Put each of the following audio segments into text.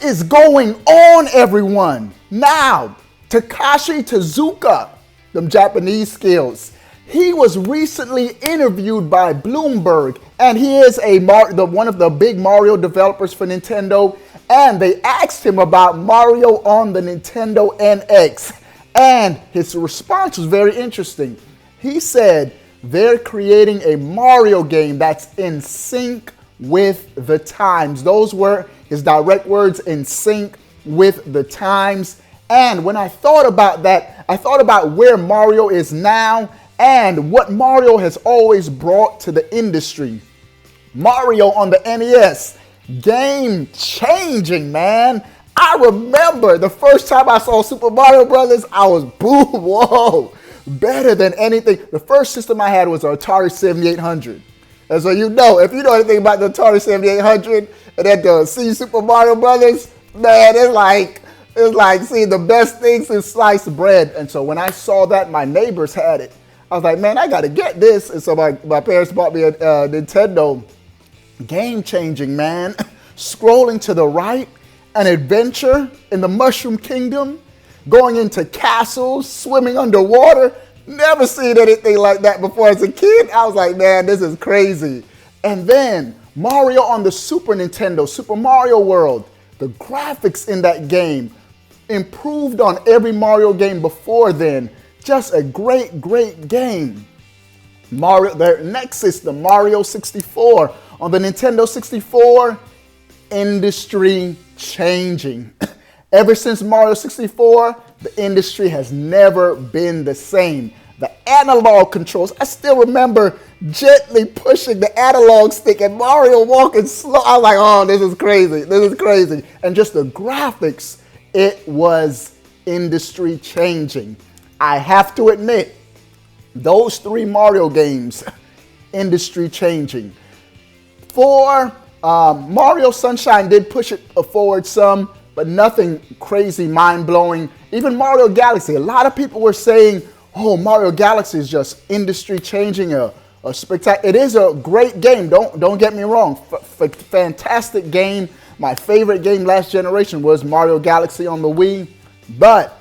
What is going on, everyone? Now, Takashi Tezuka, them Japanese skills. He was recently interviewed by Bloomberg, and he is one of the big Mario developers for Nintendo. And they asked him about Mario on the Nintendo NX, and his response was very interesting. He said they're creating a Mario game that's in sync with the times. Those were his direct words, in sync with the times. And when I thought about that, I thought about where Mario is now and what Mario has always brought to the industry. Mario on the NES, game changing, man. I remember the first time I saw Super Mario Brothers, I was boom, whoa, better than anything. The first system I had was an Atari 7800. And so if you know anything about the Atari 7800 and then to see Super Mario Brothers, man, it's like seeing the best things in sliced bread. And so when I saw that my neighbors had it, I was like, man, I got to get this. And so my parents bought me a Nintendo. Game changing, man. Scrolling to the right, an adventure in the Mushroom Kingdom, going into castles, swimming underwater. Never seen anything like that before as a kid. I was like, man, this is crazy. And then Mario on the Super Nintendo, Super Mario World. The graphics in that game improved on every Mario game before then. Just a great, great game. The next system, Mario 64. On the Nintendo 64, industry changing. Ever since Mario 64, the industry has never been the same. The analog controls, I still remember gently pushing the analog stick and Mario walking slow. I was like, oh, this is crazy. This is crazy. And just the graphics, it was industry changing. I have to admit, those three Mario games, industry changing. Mario Sunshine did push it forward some, but nothing crazy, mind-blowing. Even Mario Galaxy, a lot of people were saying, oh, Mario Galaxy is just industry-changing, a spectacular. It is a great game, don't get me wrong. Fantastic game. My favorite game last generation was Mario Galaxy on the Wii, but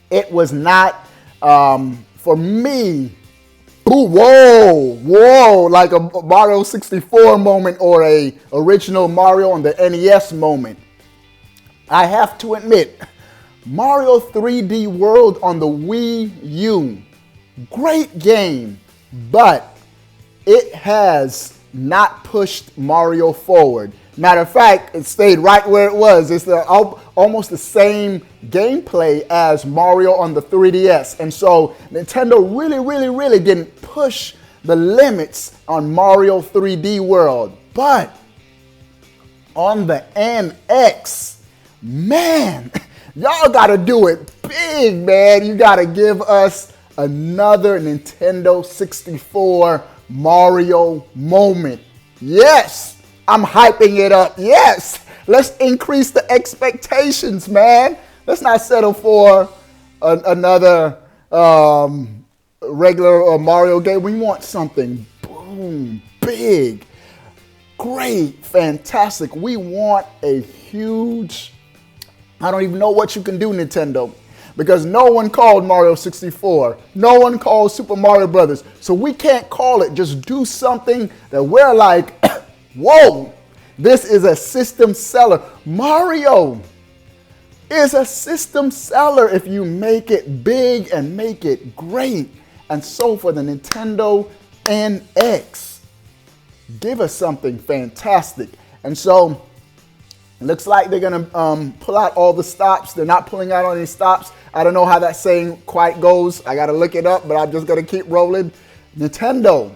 it was not, for me, whoa, like a Mario 64 moment or a original Mario on the NES moment. I have to admit, Mario 3D World on the Wii U, great game, but it has not pushed Mario forward. Matter of fact, it stayed right where it was. It's almost the same gameplay as Mario on the 3DS. And so Nintendo really didn't push the limits on Mario 3D World. But on the NX, man, y'all gotta do it big, man. You gotta give us another Nintendo 64 Mario moment. Yes. I'm hyping it up. Yes, let's increase the expectations, man. Let's not settle for another regular Mario game. We want something boom, big, great, fantastic. We want a huge, I don't even know what you can do, Nintendo, because no one called Mario 64. No one called Super Mario Brothers. So we can't call it. Just do something that we're like, whoa, this is a system seller. Mario is a system seller if you make it big and make it great. And so for the Nintendo NX, give us something fantastic. And so it looks like they're going to pull out all the stops. They're not pulling out any stops. I don't know how that saying quite goes. I got to look it up, but I'm just going to keep rolling. Nintendo,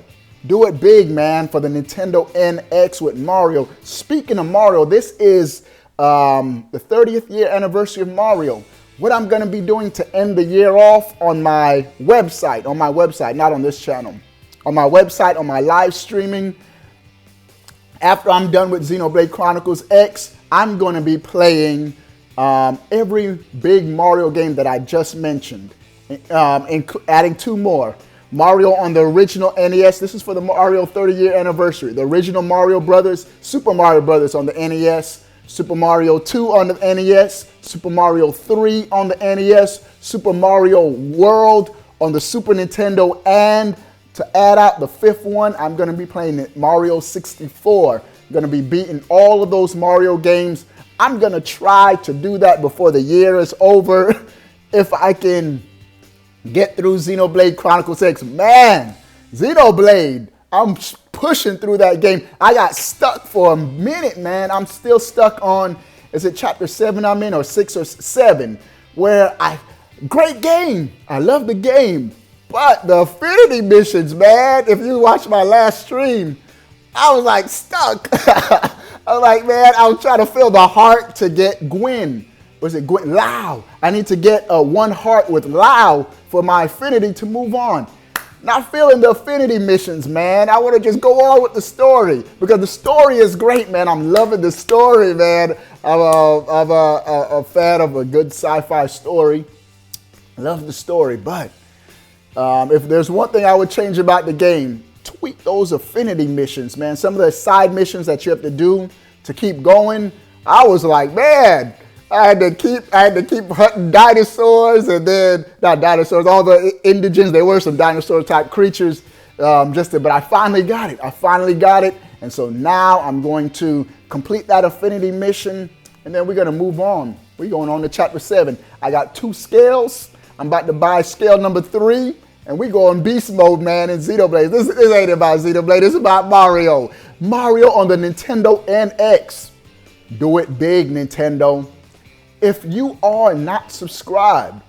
do it big, man, for the Nintendo NX with Mario. Speaking of Mario, this is the 30th year anniversary of Mario. What I'm going to be doing to end the year off on my website, not on this channel, on my website, on my live streaming, after I'm done with Xenoblade Chronicles X, I'm going to be playing every big Mario game that I just mentioned, adding two more. Mario on the original NES. This is for the Mario 30-year anniversary. The original Mario Brothers, Super Mario Brothers on the NES. Super Mario 2 on the NES, Super Mario 3 on the NES, Super Mario World on the Super Nintendo, and to add out the fifth one, I'm going to be playing Mario 64. I'm going to be beating all of those Mario games. I'm going to try to do that before the year is over. If I can get through Xenoblade Chronicles X. Man, Xenoblade, I'm pushing through that game. I got stuck for a minute, man. I'm still stuck on, is it chapter 7 I'm in, or 6 or 7, where great game. I love the game. But the affinity missions, man, if you watch my last stream, I was like stuck. I was like, man, I was trying to fill the heart to get Gwen. Was it Gwen? Lao. I need to get one heart with Lao for my affinity to move on. Not feeling the affinity missions, man. I want to just go on with the story because the story is great, man. I'm loving the story, man. I'm a fan of a good sci-fi story. Love the story, but if there's one thing I would change about the game, tweak those affinity missions, man. Some of the side missions that you have to do to keep going, I was like, man, I had to keep hunting dinosaurs, and then not dinosaurs, all the indigents. There were some dinosaur type creatures, but I finally got it. I finally got it, and so now I'm going to complete that affinity mission, and then we're gonna move on. We're going on to chapter 7. I got 2 scales. I'm about to buy scale number 3. And we go in beast mode, man, in Xenoblade. This ain't about Xenoblade. It's about Mario. Mario on the Nintendo NX. Do it big, Nintendo. If you are not subscribed,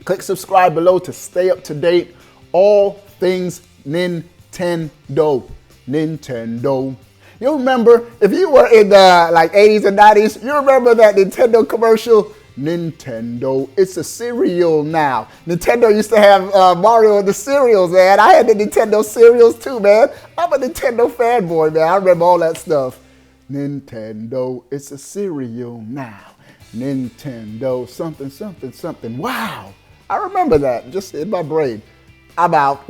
click subscribe below to stay up to date. All things Nintendo. Nintendo. You remember, if you were in the 80s and 90s, you remember that Nintendo commercial? Nintendo, it's a cereal now. Nintendo used to have Mario in the cereals, man. I had the Nintendo cereals too, man. I'm a Nintendo fanboy, man. I remember all that stuff. Nintendo, it's a cereal now. Nintendo, something, something, something. Wow, I remember that just in my brain. I'm out.